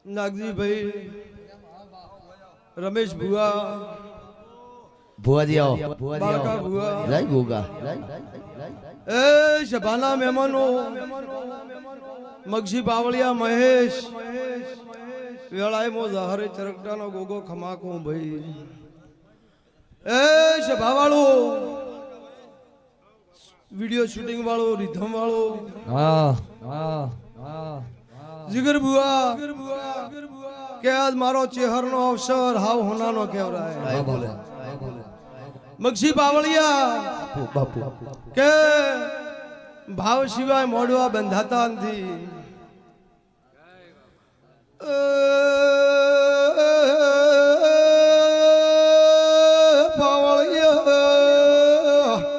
નાગજી ભાઈ રમેશ ભુવા ભુવાજી આવો બાળકા ભુવા લાઈ ગોગા એ સભાના મહેમાનો મગજી બાવળિયા મહેશ વેળાએ મો ઝાહરે ચરકટાનો ગોગો ખમાકો ભાઈ એ સભા વાળો વિડિયો શૂટિંગ વાળો રીધમ વાળો જીગર બુઆ કે આજ મારો ચેહરનો અવસર હાવ હોનાનો કેવરાય મગજી બાવળિયા બાપુ કે ભાવ સિવાય મોડવા બંધાતા નથી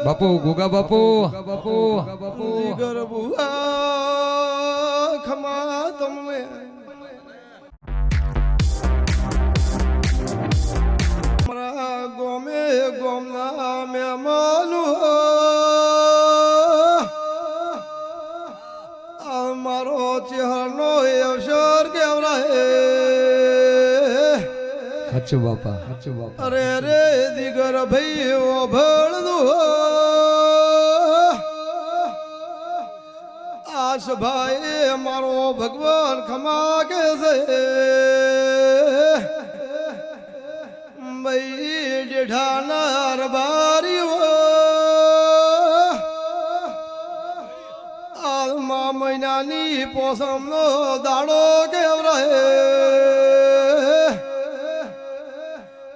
બાપુ ગોગા બાપુ જીગર બુઆ ખમા તમે મારા ગોમે ગોમના મહેમાનો મારો ચહેરનો અવસર કેવરાય સાચું બાપા અરે રે દીગર ભાઈ ઓ ભળદો આસ ભાઈ મારો ભગવાન ખમા કે છે ભાઈ જેઠાના રબારીઓ આલમા મહિનાની પોસમનો દાડો કેવરાય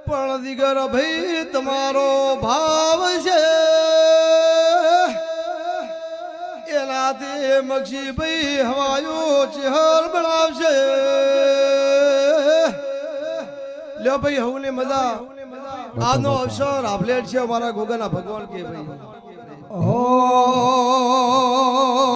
પણ દીગર ભાઈ તમારો ભાવ છે એનાથી મગજી ભાઈ હવાયો ચહેર બનાવશે લ્યો ભાઈ હવની મજા આજનો અવસર આપલેટ છે અમારા ગોગાના ભગવાન કે ભાઈ હો